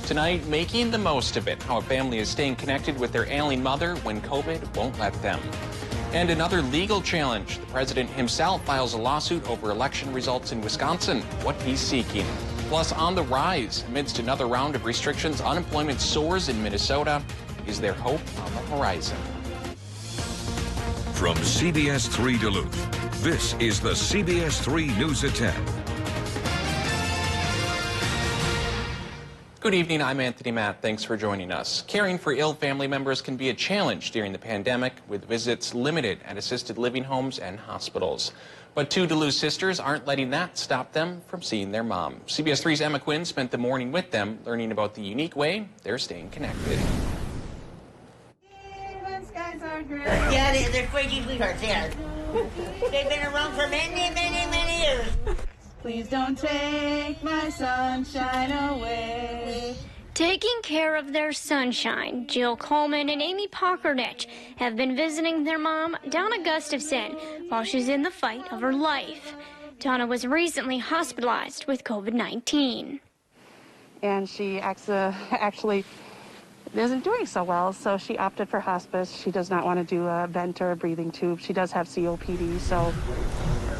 Tonight, making the most of it, how a family is staying connected with their ailing mother when COVID won't let them. And another legal challenge. The president himself files a lawsuit over election results in Wisconsin, what he's seeking. Plus, on the rise, amidst another round of restrictions, unemployment soars in Minnesota. Is there hope on the horizon? From CBS3 Duluth, this is the CBS3 News at 10. Good evening, I'm Anthony Matt. Thanks for joining us. Caring for ill family members can be a challenge during the pandemic, with visits limited at assisted living homes and hospitals. But two Duluth sisters aren't letting that stop them from seeing their mom. CBS3's Emma Quinn spent the morning with them, learning about the unique way they're staying connected. Those guys are great. Yeah, they're crazy sweethearts, yeah. They've been around for many years. Please don't take my sunshine away. Taking care of their sunshine, Jill Coleman and Amy Pockernich have been visiting their mom, Donna Gustafson, while she's in the fight of her life. Donna was recently hospitalized with COVID-19. And she actually isn't doing so well, so she opted for hospice. She does not want to do a vent or a breathing tube. She does have COPD, so...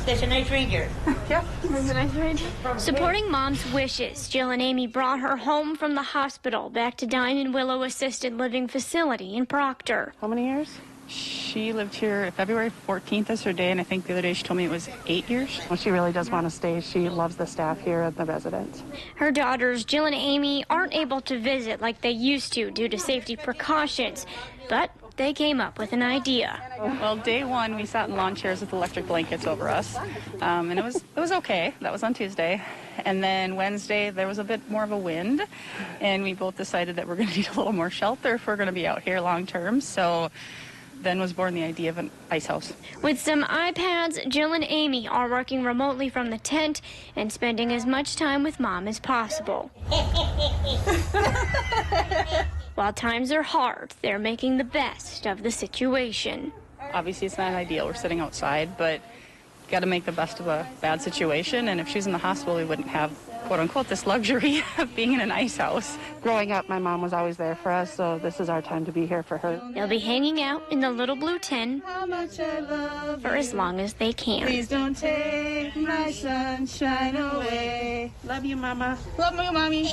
That's a nice ranger. Yep, that's a nice ranger. Supporting mom's wishes, Jill and Amy brought her home from the hospital back to Diamond Willow Assisted Living Facility in Proctor. How many years? She lived here February 14th is her day, and I think the other day she told me it was 8 years. Well, she really does want to stay. She loves the staff here and the residents. Her daughters, Jill and Amy, aren't able to visit like they used to due to safety precautions, but they came up with an idea. Well, day one, we sat in lawn chairs with electric blankets over us, and it was okay. That was on Tuesday. And then Wednesday, there was a bit more of a wind, and we both decided that we're going to need a little more shelter if we're going to be out here long term. So then was born the idea of an ice house. With some iPads, Jill and Amy are working remotely from the tent and spending as much time with mom as possible. While times are hard, they're making the best of the situation. Obviously, it's not ideal. We're sitting outside, but got to make the best of a bad situation. And if she's in the hospital, we wouldn't have, quote unquote, this luxury of being in an ice house. Growing up, my mom was always there for us, so this is our time to be here for her. They'll be hanging out in the little blue tent for as long as they can. Please don't take my sunshine away. Love you, Mama. Love you, Mommy.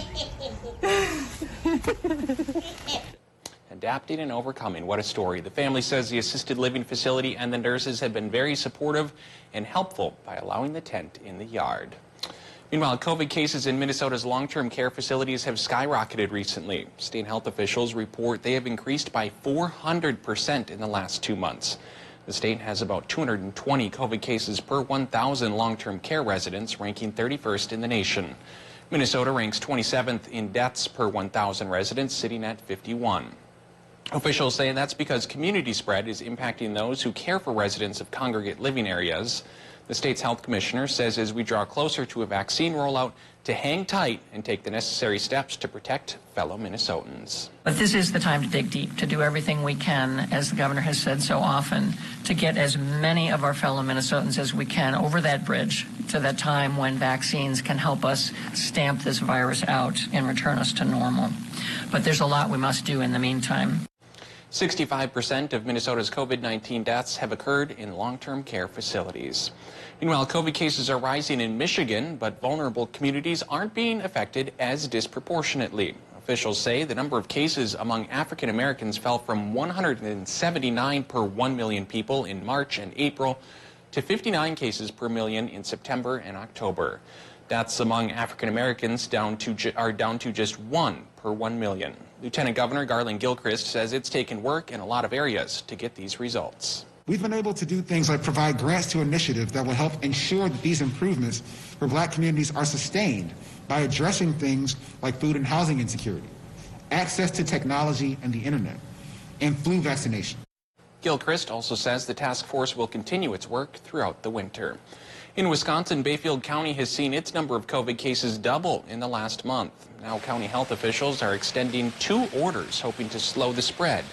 Adapting and overcoming, what a story. The family says the assisted living facility and the nurses have been very supportive and helpful by allowing the tent in the yard. Meanwhile, COVID cases in Minnesota's long-term care facilities have skyrocketed recently. State health officials report they have increased by 400% in the last 2 months. The state has about 220 COVID cases per 1,000 long-term care residents, ranking 31st in the nation. Minnesota ranks 27th in deaths per 1,000 residents, sitting at 51. Officials say that's because community spread is impacting those who care for residents of congregate living areas. The state's health commissioner says as we draw closer to a vaccine rollout, to hang tight and take the necessary steps to protect fellow Minnesotans. But this is the time to dig deep, to do everything we can, as the governor has said so often, to get as many of our fellow Minnesotans as we can over that bridge to that time when vaccines can help us stamp this virus out and return us to normal. But there's a lot we must do in the meantime. 65% of Minnesota's COVID-19 deaths have occurred in long-term care facilities. Meanwhile, COVID cases are rising in Michigan, but vulnerable communities aren't being affected as disproportionately. Officials say the number of cases among African Americans fell from 179 per 1 million people in March and April to 59 cases per million in September and October. Deaths among African Americans are down to just 1 per 1 million. Lieutenant Governor Garland Gilchrist says it's taken work in a lot of areas to get these results. We've been able to do things like provide grants to initiatives that will help ensure that these improvements for black communities are sustained by addressing things like food and housing insecurity, access to technology and the internet, and flu vaccination. Gilchrist also says the task force will continue its work throughout the winter. In Wisconsin, Bayfield County has seen its number of COVID cases double in the last month. Now county health officials are extending 2 orders hoping to slow the spread.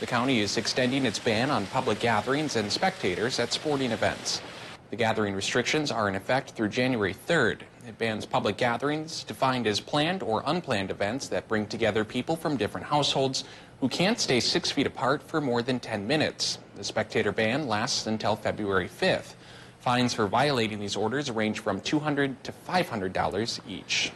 The county is extending its ban on public gatherings and spectators at sporting events. The gathering restrictions are in effect through January 3rd. It bans public gatherings defined as planned or unplanned events that bring together people from different households who can't stay 6 feet apart for more than 10 minutes. The spectator ban lasts until February 5th. Fines for violating these orders range from $200 to $500 each.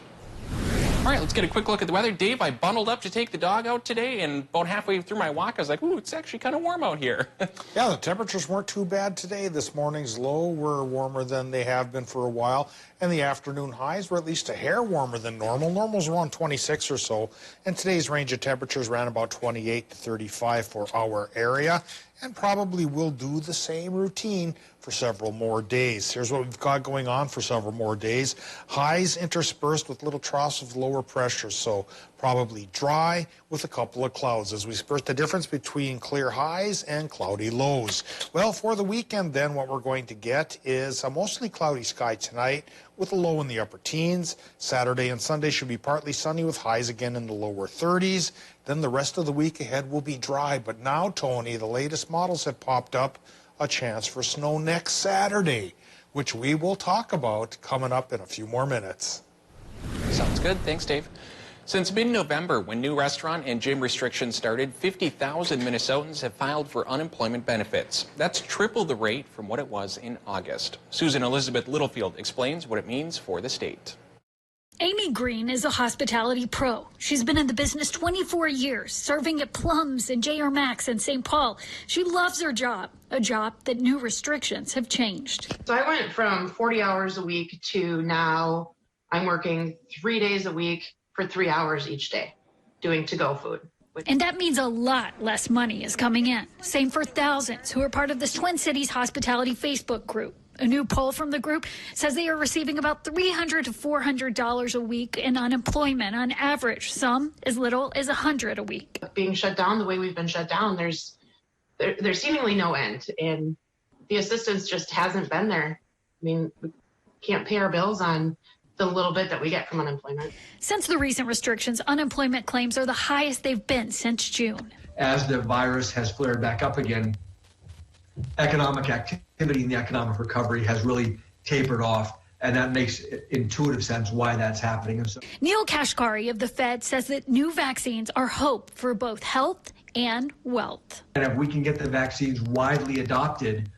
All right, let's get a quick look at the weather. Dave, I bundled up to take the dog out today, and about halfway through my walk, I was like, ooh, it's actually kind of warm out here. Yeah, the temperatures weren't too bad today. This morning's low were warmer than they have been for a while, and the afternoon highs were at least a hair warmer than normal. Normal's around 26 or so, and today's range of temperatures ran about 28 to 35 for our area, and probably will do the same routine for several more days. Here's what we've got going on for several more days. Highs interspersed with little troughs of lower pressure, so probably dry with a couple of clouds as we spurt the difference between clear highs and cloudy lows. Well, for the weekend then, what we're going to get is a mostly cloudy sky tonight with a low in the upper teens. Saturday and Sunday should be partly sunny with highs again in the lower 30s. Then the rest of the week ahead will be dry. But now, Tony, the latest models have popped up a chance for snow next Saturday, which we will talk about coming up in a few more minutes. Sounds good. Thanks, Dave. Since mid-November, when new restaurant and gym restrictions started, 50,000 Minnesotans have filed for unemployment benefits. That's triple the rate from what it was in August. Susan Elizabeth Littlefield explains what it means for the state. Amy Green is a hospitality pro. She's been in the business 24 years, serving at Plums and J.R. Max in St. Paul. She loves her job, a job that new restrictions have changed. So I went from 40 hours a week to now I'm working 3 days a week for 3 hours each day doing to-go food. And that means a lot less money is coming in. Same for thousands who are part of this Twin Cities Hospitality Facebook group. A new poll from the group says they are receiving about $300 to $400 a week in unemployment on average, some as little as $100 a week. Being shut down the way we've been shut down, there's seemingly no end, and the assistance just hasn't been there. I mean, we can't pay our bills on the little bit that we get from unemployment. Since the recent restrictions, unemployment claims are the highest they've been since June. As the virus has flared back up again, economic activity and the economic recovery has really tapered off, and that makes intuitive sense why that's happening. And so, Neil Kashkari of the Fed says that new vaccines are hope for both health and wealth. and if we can get the vaccines widely adopted,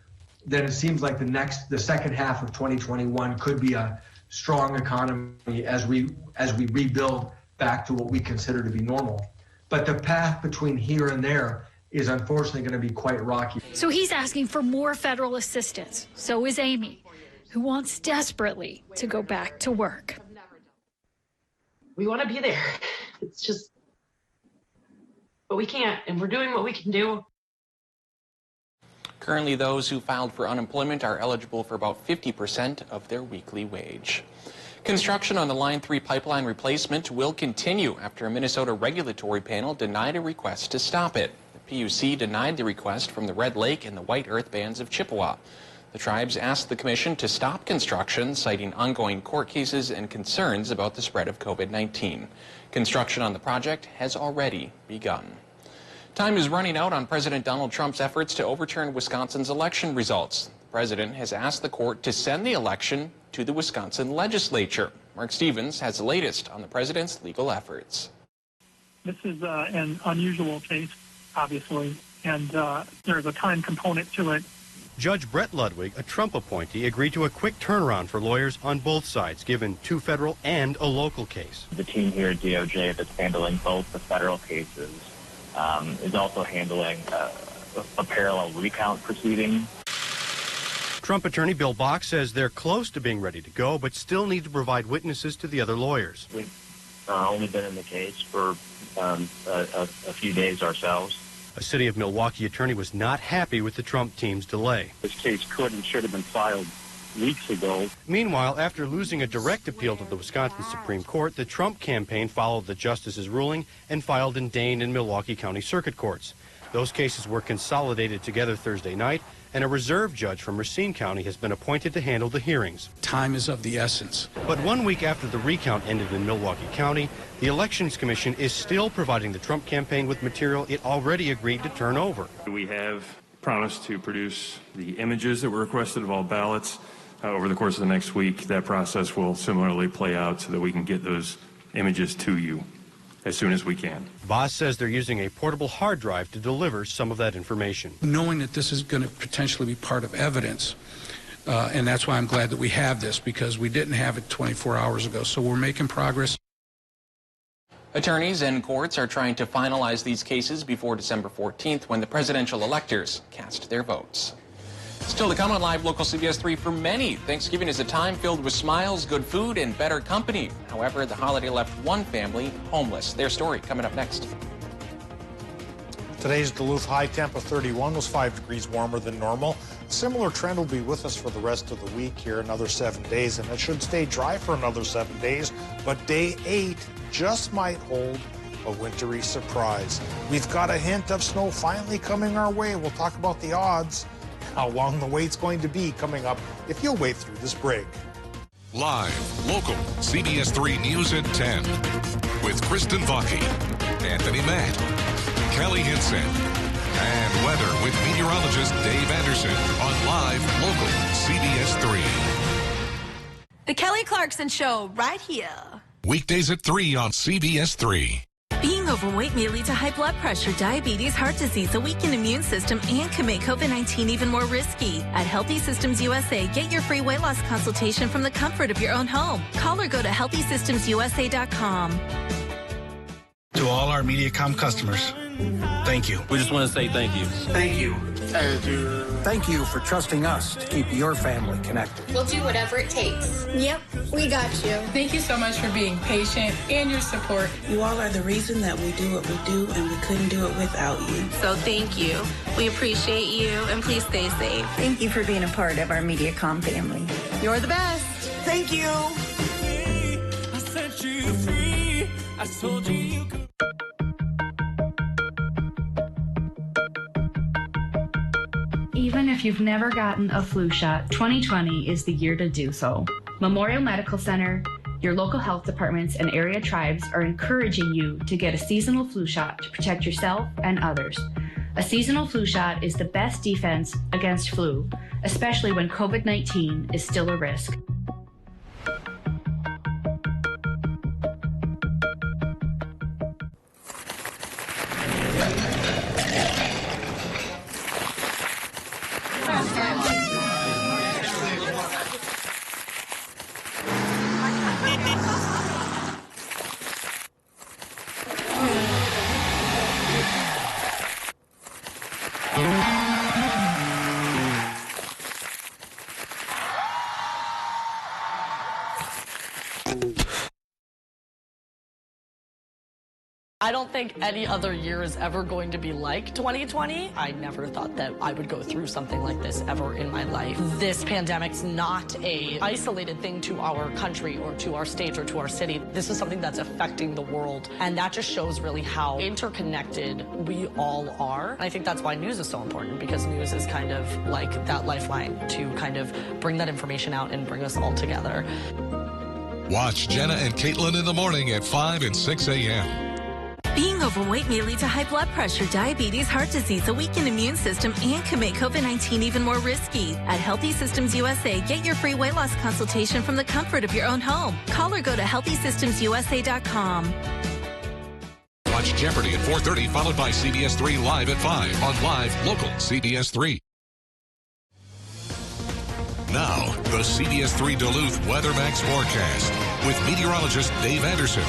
then it seems like the second half of 2021 could be a strong economy as we rebuild back to what we consider to be normal. But the path between here and there is unfortunately going to be quite rocky. So he's asking for more federal assistance. So is Amy, who wants desperately to go back to work. We want to be there. It's just, but we can't, and we're doing what we can do. Currently, those who filed for unemployment are eligible for about 50% of their weekly wage. Construction on the Line 3 pipeline replacement will continue after a Minnesota regulatory panel denied a request to stop it. The PUC denied the request from the Red Lake and the White Earth Bands of Chippewa. The tribes asked the commission to stop construction, citing ongoing court cases and concerns about the spread of COVID-19. Construction on the project has already begun. Time is running out on President Donald Trump's efforts to overturn Wisconsin's election results. The president has asked the court to send the election to the Wisconsin legislature. Mark Stevens has the latest on the president's legal efforts. This is an unusual case, obviously, and there's a time component to it. Judge Brett Ludwig, a Trump appointee, agreed to a quick turnaround for lawyers on both sides, given 2 federal and a local case. The team here at DOJ that's handling both the federal cases is also handling a parallel recount proceeding. Trump attorney Bill Bach says they're close to being ready to go, but still need to provide witnesses to the other lawyers. We've only been in the case for a few days ourselves. A city of Milwaukee attorney was not happy with the Trump team's delay. This case could and should have been filed weeks ago. Meanwhile, after losing a direct appeal to the Wisconsin Supreme Court, the Trump campaign followed the justice's ruling and filed in Dane and Milwaukee County Circuit Courts. Those cases were consolidated together Thursday night, and a reserve judge from Racine County has been appointed to handle the hearings. Time is of the essence. But 1 week after the recount ended in Milwaukee County, the Elections Commission is still providing the Trump campaign with material it already agreed to turn over. We have promised to produce the images that were requested of all ballots over the course of the next week. That process will similarly play out so that we can get those images to you as soon as we can. Boss says they're using a portable hard drive to deliver some of that information. Knowing that this is going to potentially be part of evidence, and that's why I'm glad that we have this, because we didn't have it 24 hours ago. So we're making progress. Attorneys and courts are trying to finalize these cases before December 14th, when the presidential electors cast their votes. Still to come on Live Local CBS 3, for many, Thanksgiving is a time filled with smiles, good food, and better company. However, the holiday left one family homeless. Their story coming up next. Today's Duluth high temp of 31 was 5 degrees warmer than normal. A similar trend will be with us for the rest of the week here, another 7 days, and it should stay dry for another 7 days. But day 8 just might hold a wintry surprise. We've got a hint of snow finally coming our way. We'll talk about the odds, how long the wait's going to be, coming up if you'll wait through this break. Live, local, CBS 3 News at 10 with Kristen Vaki, Anthony Matt, Kelly Hinson, and weather with meteorologist Dave Anderson on Live, local, CBS 3. The Kelly Clarkson Show, right here. Weekdays at 3 on CBS 3. Being overweight may lead to high blood pressure, diabetes, heart disease, a weakened immune system, and can make COVID-19 even more risky. At Healthy Systems USA, get your free weight loss consultation from the comfort of your own home. Call or go to healthysystemsusa.com. To all our MediaCom customers, thank you. We just want to say thank you. Thank you. Thank you for trusting us to keep your family connected. We'll do whatever it takes. Yep, we got you. Thank you so much for being patient and your support. You all are the reason that we do what we do, and we couldn't do it without you. So thank you. We appreciate you, and please stay safe. Thank you for being a part of our MediaCom family. You're the best. Thank you. I set you free. I told you you could. Even if you've never gotten a flu shot, 2020 is the year to do so. Memorial Medical Center, your local health departments, and area tribes are encouraging you to get a seasonal flu shot to protect yourself and others. A seasonal flu shot is the best defense against flu, especially when COVID-19 is still a risk. I don't think any other year is ever going to be like 2020. I never thought that I would go through something like this ever in my life. This pandemic's not a isolated thing to our country or to our state or to our city. This is something that's affecting the world, and that just shows really how interconnected we all are. And I think that's why news is so important, because news is kind of like that lifeline to kind of bring that information out and bring us all together. Watch Jenna and Caitlin in the morning at 5 and 6 a.m. Being overweight may lead to high blood pressure, diabetes, heart disease, a weakened immune system, and can make COVID-19 even more risky. At Healthy Systems USA, get your free weight loss consultation from the comfort of your own home. Call or go to healthysystemsusa.com. Watch Jeopardy at 4:30, followed by CBS 3 Live at 5 on Live, local, CBS 3. Now, the CBS 3 Duluth WeatherMax forecast with meteorologist Dave Anderson.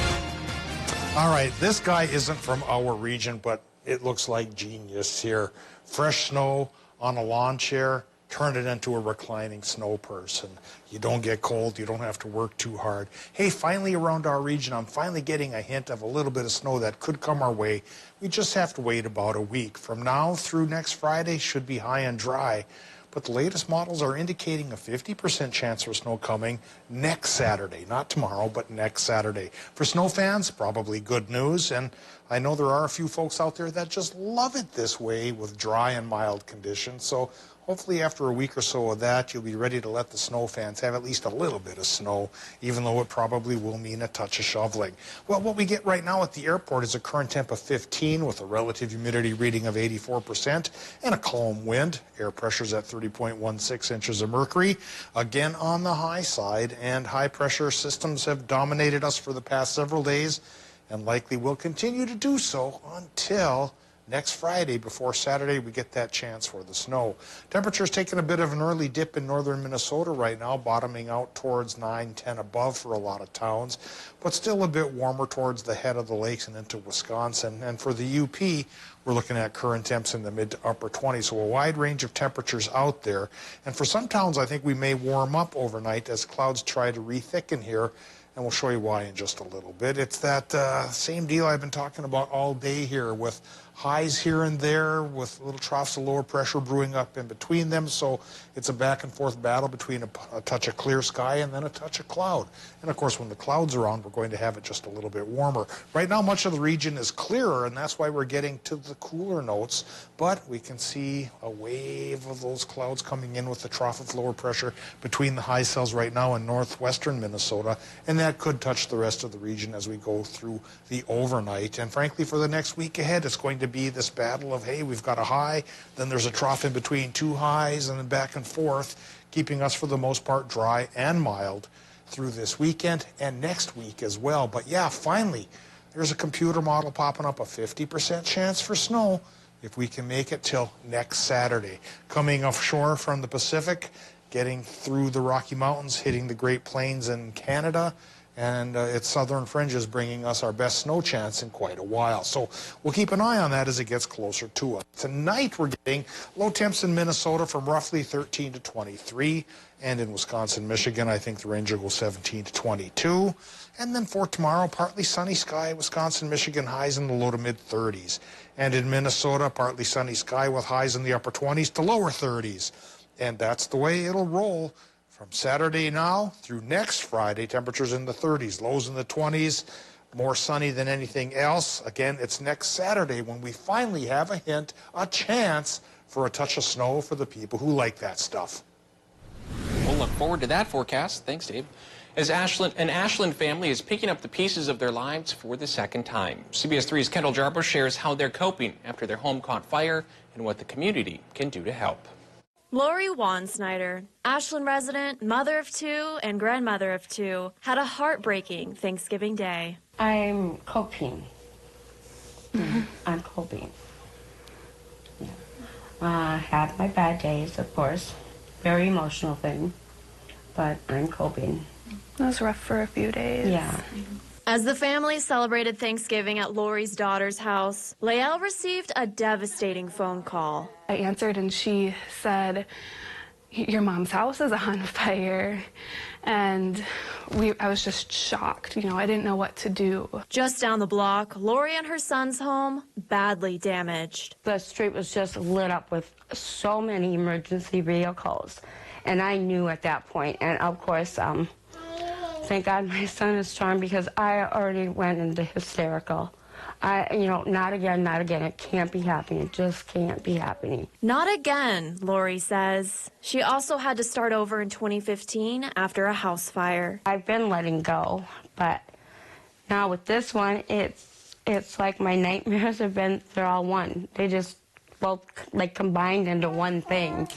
All right, this guy isn't from our region, but it looks like genius here. Fresh snow on a lawn chair, turn it into a reclining snow person. You don't get cold, you don't have to work too hard. Hey, finally around our region, I'm finally getting a hint of a little bit of snow that could come our way. We just have to wait about a week. From now through next Friday, should be high and dry. But the latest models are indicating a 50% chance for snow coming next Saturday. Not tomorrow, but next Saturday. For snow fans, probably good news. And I know there are a few folks out there that just love it this way with dry and mild conditions. So hopefully after a week or so of that, you'll be ready to let the snow fans have at least a little bit of snow, even though it probably will mean a touch of shoveling. Well, what we get right now at the airport is a current temp of 15 with a relative humidity reading of 84% and a calm wind. Air pressure's at 30.16 inches of mercury, again on the high side, and high pressure systems have dominated us for the past several days and likely will continue to do so until next Friday. Before Saturday, we get that chance for the snow. Temperature's taking a bit of an early dip in northern Minnesota right now, bottoming out towards 9, 10 above for a lot of towns, but still a bit warmer towards the head of the lakes and into Wisconsin. And for the UP, we're looking at current temps in the mid to upper 20s, so a wide range of temperatures out there. And for some towns, I think we may warm up overnight as clouds try to re-thicken here, and we'll show you why in just a little bit. It's that same deal I've been talking about all day here, with highs here and there, with little troughs of lower pressure brewing up in between them. So it's a back and forth battle between a touch of clear sky and then a touch of cloud. And of course, when the clouds are on, we're going to have it just a little bit warmer. Right now, much of the region is clearer, and that's why we're getting to the cooler notes. But we can see a wave of those clouds coming in with the trough of lower pressure between the high cells right now in northwestern Minnesota, and that could touch the rest of the region as we go through the overnight. And frankly, for the next week ahead, it's going to be this battle of, hey, we've got a high, then there's a trough in between two highs, and then back and forth, keeping us for the most part dry and mild through this weekend and next week as well. But yeah, finally, there's a computer model popping up, a 50% chance for snow if we can make it till next Saturday. Coming offshore from the Pacific, getting through the Rocky Mountains, hitting the Great Plains in Canada, and its southern fringes bringing us our best snow chance in quite a while. So we'll keep an eye on that as it gets closer to us. Tonight we're getting low temps in Minnesota from roughly 13 to 23, and in Wisconsin, Michigan, I think the range will go 17 to 22. And then for tomorrow, partly sunny sky, Wisconsin, Michigan, highs in the low to mid 30s. And in Minnesota, partly sunny sky with highs in the upper 20s to lower 30s. And that's the way it'll roll from Saturday now through next Friday. Temperatures in the 30s, lows in the 20s, more sunny than anything else. Again, it's next Saturday when we finally have a hint, a chance for a touch of snow for the people who like that stuff. We'll look forward to that forecast. Thanks, Dave. As an Ashland family is picking up the pieces of their lives for the second time. CBS 3's Kendall Jarbo shares how they're coping after their home caught fire and what the community can do to help. Lori Wansnyder, Ashland resident, mother of two, and grandmother of two, had a heartbreaking Thanksgiving Day. I'm coping. I'm coping. I have my bad days, of course. Very emotional thing, but I'm coping. It was rough for a few days. Yeah. As the family celebrated Thanksgiving at Lori's daughter's house, Lael received a devastating phone call. I answered and she said, "Your mom's house is on fire." And I was just shocked. You know, I didn't know what to do. Just down the block, Lori and her son's home badly damaged. The street was just lit up with so many emergency vehicles. And I knew at that point, and of course, thank God my son is strong, because I already went into hysterical. Not again, not again. It can't be happening. It just can't be happening. Not again, Lori says. She also had to start over in 2015 after a house fire. I've been letting go, but now with this one, it's like my nightmares they're all one. They just both combined into one thing.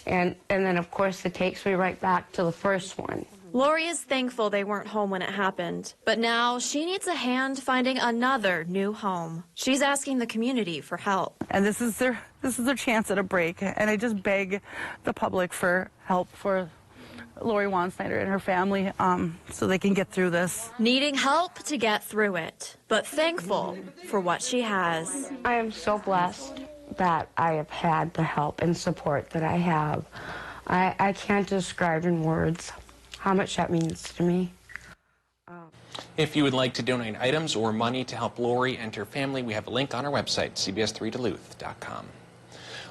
And then, of course, it takes me right back to the first one. Lori is thankful they weren't home when it happened, but now she needs a hand finding another new home. She's asking the community for help. And this is their chance at a break, and I just beg the public for help for Lori Wansnyder and her family so they can get through this. Needing help to get through it, but thankful for what she has. I am so blessed that I have had the help and support that I have. I can't describe in words how much that means to me. If you would like to donate items or money to help Lori and her family, we have a link on our website, cbs3duluth.com.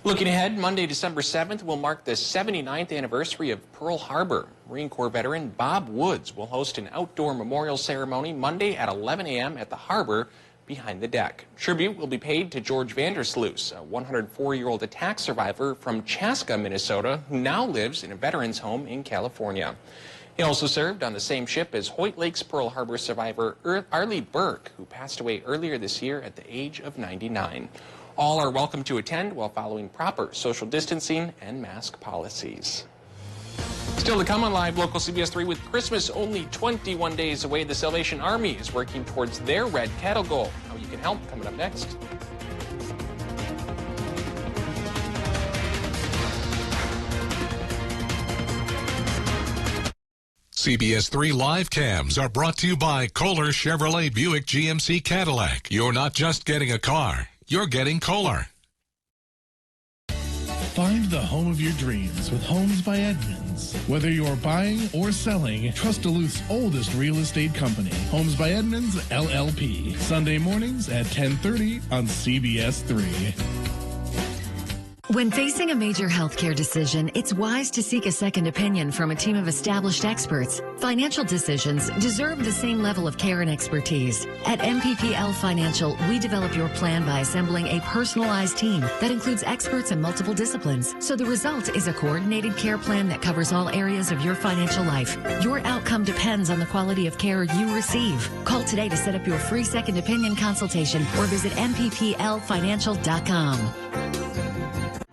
Looking ahead, Monday, December 7th will mark the 79th anniversary of Pearl Harbor. Marine Corps veteran Bob Woods will host an outdoor memorial ceremony Monday at 11 a.m. at the harbor Behind the Deck. Tribute will be paid to George Vandersloot, a 104-year-old attack survivor from Chaska, Minnesota, who now lives in a veteran's home in California. He also served on the same ship as Hoyt Lake's Pearl Harbor survivor Arlie Burke, who passed away earlier this year at the age of 99. All are welcome to attend while following proper social distancing and mask policies. Still to come on Live Local CBS 3, with Christmas only 21 days away, the Salvation Army is working towards their red cattle goal. How you can help, coming up next. CBS 3 live cams are brought to you by Kohler Chevrolet Buick GMC Cadillac. You're not just getting a car, you're getting Kohler. Find the home of your dreams with Homes by Edmunds. Whether you're buying or selling, trust Duluth's oldest real estate company. Homes by Edmunds, LLP. Sunday mornings at 10:30 on CBS 3. When facing a major healthcare decision, it's wise to seek a second opinion from a team of established experts. Financial decisions deserve the same level of care and expertise. At MPPL Financial, we develop your plan by assembling a personalized team that includes experts in multiple disciplines. So the result is a coordinated care plan that covers all areas of your financial life. Your outcome depends on the quality of care you receive. Call today to set up your free second opinion consultation or visit MPPLfinancial.com.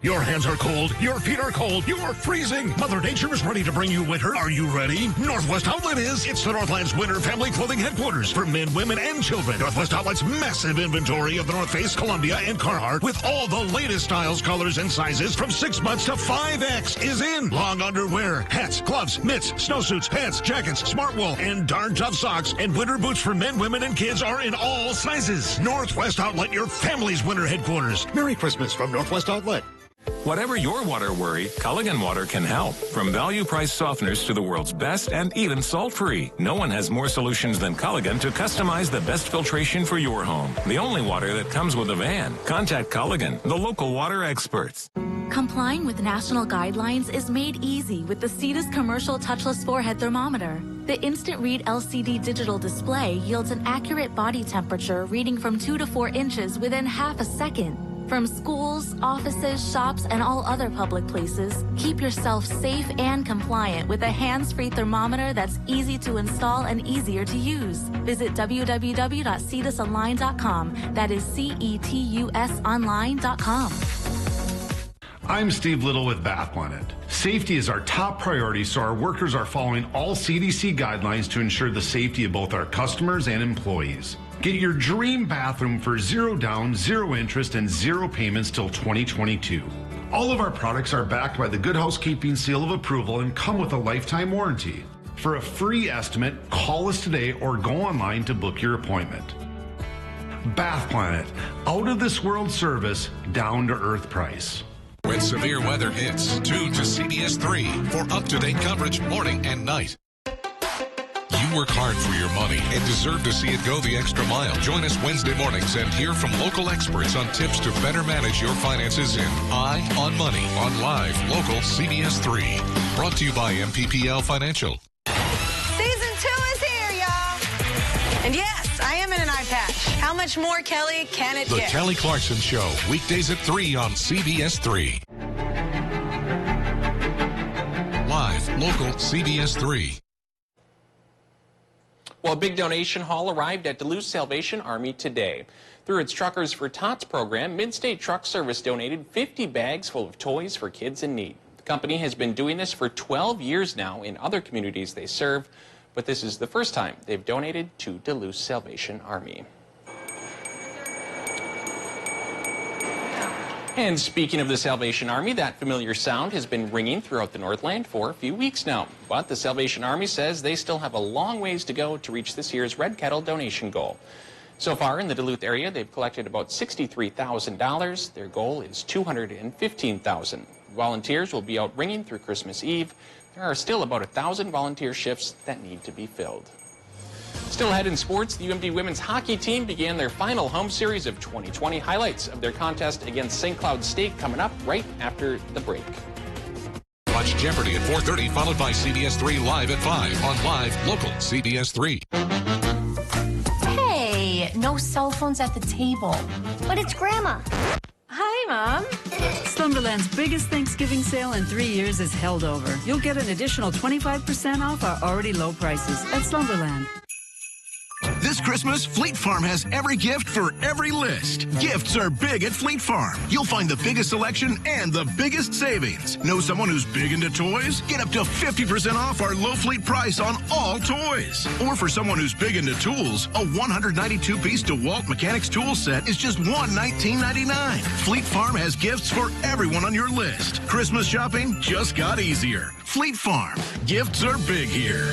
Your hands are cold. Your feet are cold. You're freezing. Mother Nature is ready to bring you winter. Are you ready? Northwest Outlet is. It's the Northland's winter family clothing headquarters for men, women, and children. Northwest Outlet's massive inventory of the North Face, Columbia, and Carhartt with all the latest styles, colors, and sizes from 6 months to 5X is in. Long underwear, hats, gloves, mitts, snowsuits, pants, jackets, smart wool, and darn tough socks, and winter boots for men, women, and kids are in all sizes. Northwest Outlet, your family's winter headquarters. Merry Christmas from Northwest Outlet. Whatever your water worry, Culligan Water can help. From value-priced softeners to the world's best and even salt-free. No one has more solutions than Culligan to customize the best filtration for your home. The only water that comes with a van. Contact Culligan, the local water experts. Complying with national guidelines is made easy with the Cetus Commercial Touchless Forehead Thermometer. The Instant Read LCD digital display yields an accurate body temperature reading from 2 to 4 inches within half a second. From schools, offices, shops, and all other public places, keep yourself safe and compliant with a hands-free thermometer that's easy to install and easier to use. Visit www.cetusonline.com. That is CETUSonline.com. I'm Steve Little with Bath Planet. Safety is our top priority, so our workers are following all CDC guidelines to ensure the safety of both our customers and employees. Get your dream bathroom for $0 down, 0 interest, and 0 payments till 2022. All of our products are backed by the Good Housekeeping Seal of Approval and come with a lifetime warranty. For a free estimate, call us today or go online to book your appointment. Bath Planet, out of this world service, down to earth price. When severe weather hits, tune to CBS 3 for up-to-date coverage morning and night. You work hard for your money and deserve to see it go the extra mile. Join us Wednesday mornings and hear from local experts on tips to better manage your finances in Eye on Money on Live Local CBS 3. Brought to you by MPPL Financial. Season 2 is here, y'all. And yes, I am in an eye patch. How much more, Kelly, can it The get? Kelly Clarkson Show, weekdays at 3 on CBS 3. Live Local CBS 3. Well, a big donation haul arrived at Duluth Salvation Army today. Through its Truckers for Tots program, Midstate Truck Service donated 50 bags full of toys for kids in need. The company has been doing this for 12 years now in other communities they serve, but this is the first time they've donated to Duluth Salvation Army. And speaking of the Salvation Army, that familiar sound has been ringing throughout the Northland for a few weeks now. But the Salvation Army says they still have a long ways to go to reach this year's red kettle donation goal. So far in the Duluth area, they've collected about $63,000. Their goal is $215,000. Volunteers will be out ringing through Christmas Eve. There are still about 1,000 volunteer shifts that need to be filled. Still ahead in sports, the UMD women's hockey team began their final home series of 2020. Highlights of their contest against St. Cloud State coming up right after the break. Watch Jeopardy at 4:30, followed by CBS 3 Live at 5 on Live Local CBS 3. Hey, no cell phones at the table. But it's Grandma. Hi, Mom. Slumberland's biggest Thanksgiving sale in 3 years is held over. You'll get an additional 25% off our already low prices at Slumberland. This Christmas, Fleet Farm has every gift for every list. Gifts are big at Fleet Farm. You'll find the biggest selection and the biggest savings. Know someone who's big into toys? Get up to 50% off our low fleet price on all toys. Or for someone who's big into tools, a 192-piece DeWalt Mechanics tool set is just $19.99. Fleet Farm has gifts for everyone on your list. Christmas shopping just got easier. Fleet Farm. Gifts are big here.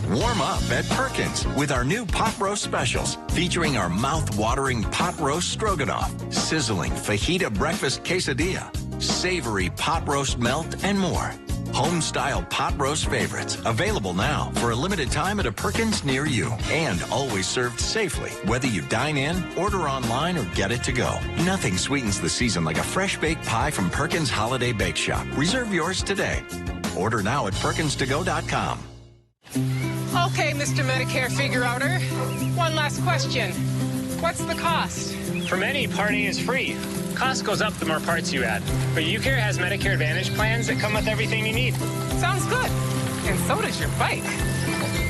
Warm up at Perkins with our new pot roast specials featuring our mouth-watering pot roast stroganoff, sizzling fajita breakfast quesadilla, savory pot roast melt, and more. Home-style pot roast favorites available now for a limited time at a Perkins near you and always served safely, whether you dine in, order online, or get it to go. Nothing sweetens the season like a fresh baked pie from Perkins Holiday Bake Shop. Reserve yours today. Order now at perkinstogo.com. Okay, Mr. Medicare figure-outer. One last question. What's the cost? For many, Part A is free. Cost goes up the more parts you add. But UCare has Medicare Advantage plans that come with everything you need. Sounds good. And so does your bike.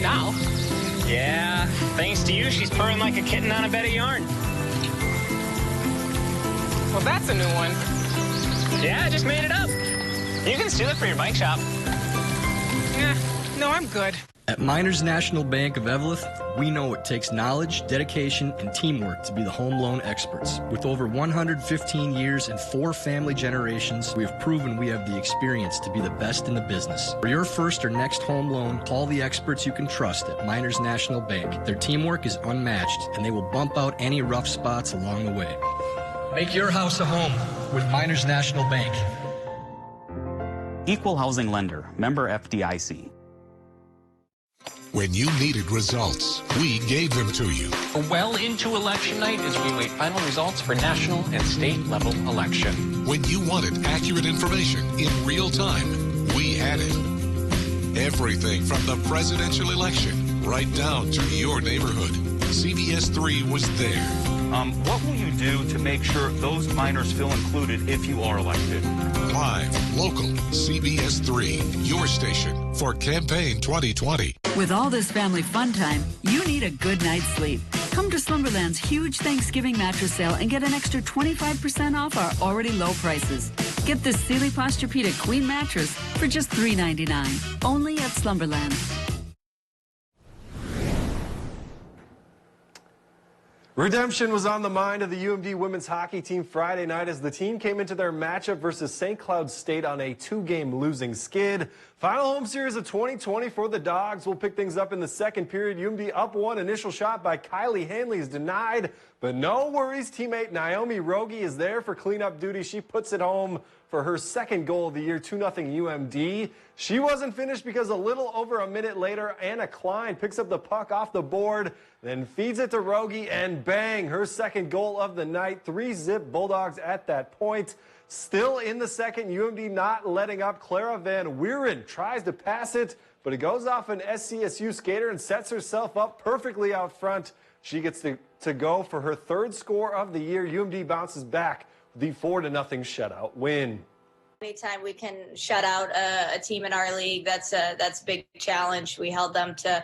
Now. Yeah, thanks to you, she's purring like a kitten on a bed of yarn. Well, that's a new one. Yeah, I just made it up. You can steal it for your bike shop. Yeah, no, I'm good. At Miners National Bank of Eveleth, we know it takes knowledge, dedication, and teamwork to be the home loan experts. With over 115 years and 4 family generations, we have proven we have the experience to be the best in the business. For your first or next home loan, call the experts you can trust at Miners National Bank. Their teamwork is unmatched, and they will bump out any rough spots along the way. Make your house a home with Miners National Bank. Equal housing lender, member FDIC. When you needed results, we gave them to you. Well into election night as we wait final results for national and state level election. When you wanted accurate information in real time, we had it. Everything from the presidential election right down to your neighborhood. CBS3 was there. What will you do to make sure those minors feel included if you are elected? Live, local, CBS3, your station for campaign 2020. With all this family fun time, you need a good night's sleep. Come to Slumberland's huge Thanksgiving mattress sale and get an extra 25% off our already low prices. Get this Sealy Posturepedic Queen mattress for just $3.99, only at Slumberland. Redemption was on the mind of the UMD women's hockey team Friday night as the team came into their matchup versus St. Cloud State on a 2-game losing skid. Final home series of 2020 for the Dogs. We'll pick things up in the second period. UMD up 1. Initial shot by Kylie Hanley is denied, but no worries. Teammate Naomi Rogie is there for cleanup duty. She puts it home for her second goal of the year, 2-0 UMD. She wasn't finished because a little over a minute later, Anna Klein picks up the puck off the board, then feeds it to Rogie, and bang, her second goal of the night. 3-zip Bulldogs at that point. Still in the second, UMD not letting up. Clara Van Wieren tries to pass it, but it goes off an SCSU skater and sets herself up perfectly out front. She gets to go for her third score of the year. UMD bounces back the 4-0 shutout win. Anytime we can shut out a team in our league, that's a big challenge. We held them to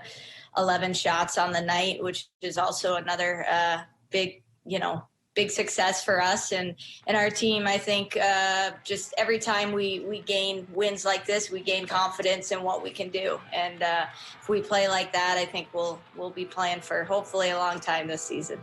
11 shots on the night, which is also another big success for us and our team. I think just every time we gain wins like this, we gain confidence in what we can do. And if we play like that, I think we'll be playing for hopefully a long time this season.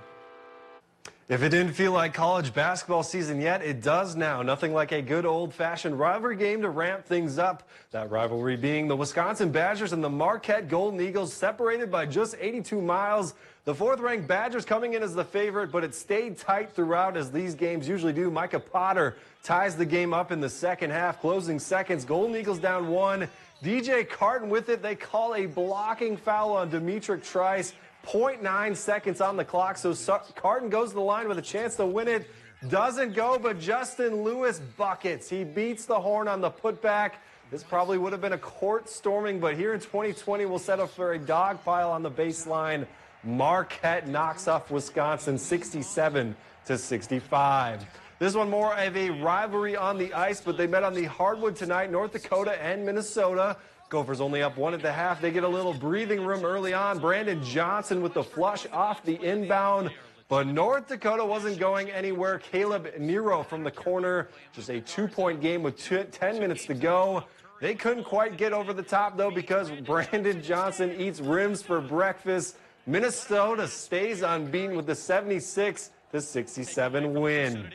If it didn't feel like college basketball season yet, it does now. Nothing like a good old-fashioned rivalry game to ramp things up. That rivalry being the Wisconsin Badgers and the Marquette Golden Eagles, separated by just 82 miles. The 4th-ranked Badgers coming in as the favorite, but it stayed tight throughout, as these games usually do. Micah Potter ties the game up in the second half. Closing seconds, Golden Eagles down 1. DJ Carton with it. They call a blocking foul on Demetric Trice. 0.9 seconds on the clock, so Carton goes to the line with a chance to win it. Doesn't go, but Justin Lewis buckets. He beats the horn on the putback. This probably would have been a court storming, but here in 2020, we'll set up for a dog pile on the baseline. Marquette knocks off Wisconsin 67-65. This one more of a rivalry on the ice, but they met on the hardwood tonight, North Dakota and Minnesota. Gophers only up 1 at the half. They get a little breathing room early on. Brandon Johnson with the flush off the inbound. But North Dakota wasn't going anywhere. Caleb Nero from the corner. Just a 2-point game with 10 minutes to go. They couldn't quite get over the top, though, because Brandon Johnson eats rims for breakfast. Minnesota stays unbeaten with the 76-67 win.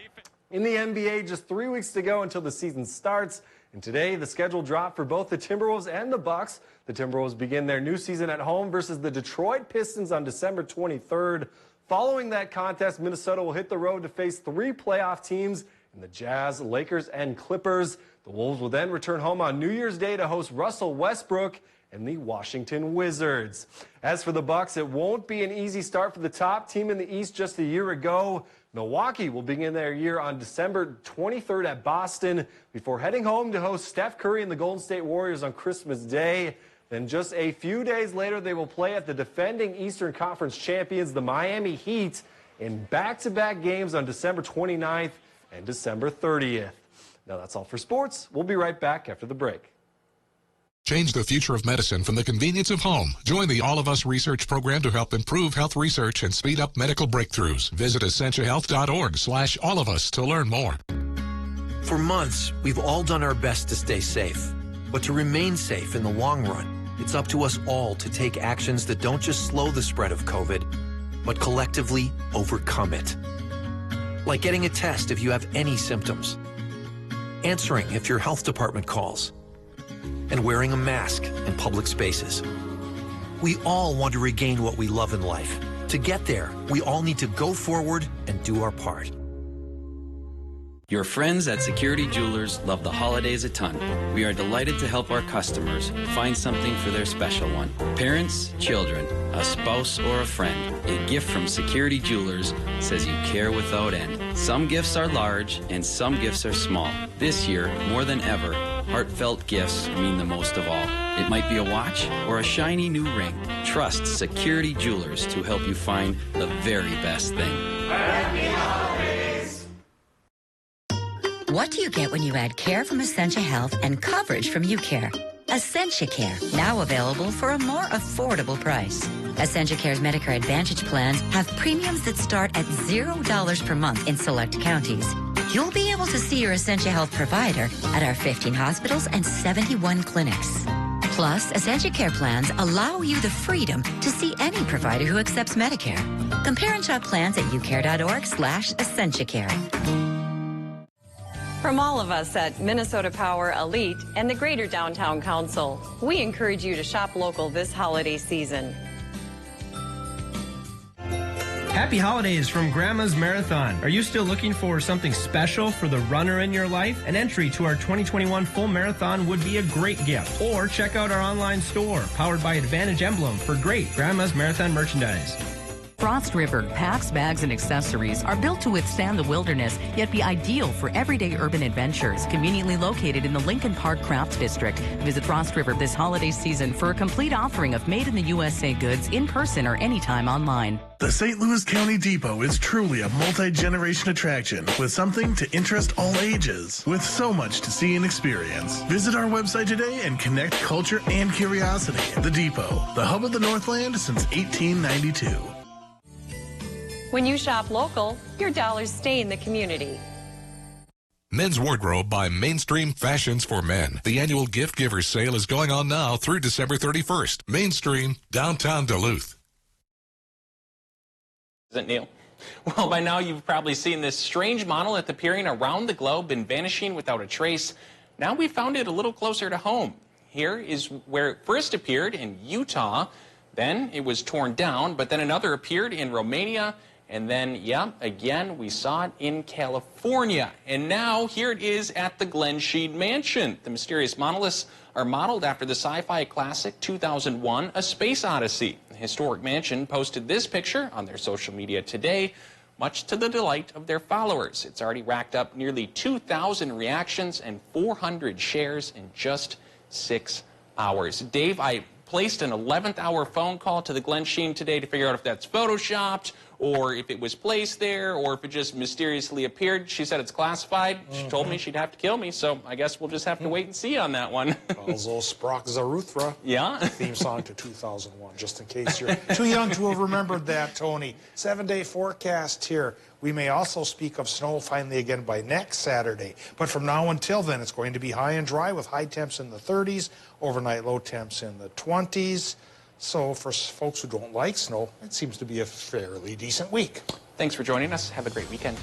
In the NBA, just 3 weeks to go until the season starts. And today, the schedule dropped for both the Timberwolves and the Bucks. The Timberwolves begin their new season at home versus the Detroit Pistons on December 23rd. Following that contest, Minnesota will hit the road to face 3 playoff teams in the Jazz, Lakers, and Clippers. The Wolves will then return home on New Year's Day to host Russell Westbrook and the Washington Wizards. As for the Bucks, it won't be an easy start for the top team in the East just a year ago. Milwaukee will begin their year on December 23rd at Boston before heading home to host Steph Curry and the Golden State Warriors on Christmas Day. Then just a few days later, they will play at the defending Eastern Conference champions, the Miami Heat, in back-to-back games on December 29th and December 30th. Now that's all for sports. We'll be right back after the break. Change the future of medicine from the convenience of home. Join the All of Us research program to help improve health research and speed up medical breakthroughs. Visit essentialhealth.org/allofus to learn more. For months, we've all done our best to stay safe. But to remain safe in the long run, it's up to us all to take actions that don't just slow the spread of COVID, but collectively overcome it. Like getting a test if you have any symptoms, answering if your health department calls, and wearing a mask in public spaces. We all want to regain what we love in life. To get there, we all need to go forward and do our part. Your friends at Security Jewelers love the holidays a ton. We are delighted to help our customers find something for their special one. Parents, children, a spouse, or a friend. A gift from Security Jewelers says you care without end. Some gifts are large and some gifts are small. This year, more than ever, heartfelt gifts mean the most of all. It might be a watch or a shiny new ring. Trust Security Jewelers to help you find the very best thing. Happy holidays! What do you get when you add care from Essentia Health and coverage from UCare? Essentia Care, now available for a more affordable price. Essentia Care's Medicare Advantage plans have premiums that start at $0 per month in select counties. You'll be able to see your Essentia Health provider at our 15 hospitals and 71 clinics. Plus, Essentia Care plans allow you the freedom to see any provider who accepts Medicare. Compare and shop plans at ucare.org/EssentiaCare. From all of us at Minnesota Power Elite and the Greater Downtown Council, we encourage you to shop local this holiday season. Happy holidays from Grandma's Marathon. Are you still looking for something special for the runner in your life? An entry to our 2021 full marathon would be a great gift. Or check out our online store, powered by Advantage Emblem, for great Grandma's Marathon merchandise. Frost River packs, bags, and accessories are built to withstand the wilderness, yet be ideal for everyday urban adventures. Conveniently located in the Lincoln Park Crafts District. Visit Frost River this holiday season for a complete offering of made-in-the-USA goods in person or anytime online. The St. Louis County Depot is truly a multi-generation attraction with something to interest all ages. With so much to see and experience. Visit our website today and connect culture and curiosity. The Depot, the hub of the Northland since 1892. When you shop local, your dollars stay in the community. Men's Wardrobe by Mainstream Fashions for Men. The annual Gift Givers sale is going on now through December 31st. Mainstream, downtown Duluth. Isn't Neil? Well, by now you've probably seen this strange monolith appearing around the globe and vanishing without a trace. Now we found it a little closer to home. Here is where it first appeared in Utah. Then it was torn down, but then another appeared in Romania. And then, yeah, again, we saw it in California. And now here it is at the Glen Sheed Mansion. The mysterious monoliths are modeled after the sci-fi classic 2001, A Space Odyssey. The historic mansion posted this picture on their social media today, much to the delight of their followers. It's already racked up nearly 2,000 reactions and 400 shares in just 6 hours. Dave, I placed an 11th hour phone call to the Glen Sheen today to figure out if that's photoshopped or if it was placed there or if it just mysteriously appeared. She said it's classified. She told me she'd have to kill me, so I guess we'll just have to wait and see on that one. Also, Sprock Zaruthra. Yeah. Theme song to 2001, just in case you're too young to have remembered that, Tony. 7-day forecast here. We may also speak of snow finally again by next Saturday. But from now until then, it's going to be high and dry with high temps in the 30s, overnight low temps in the 20s. So for folks who don't like snow, it seems to be a fairly decent week. Thanks for joining us. Have a great weekend.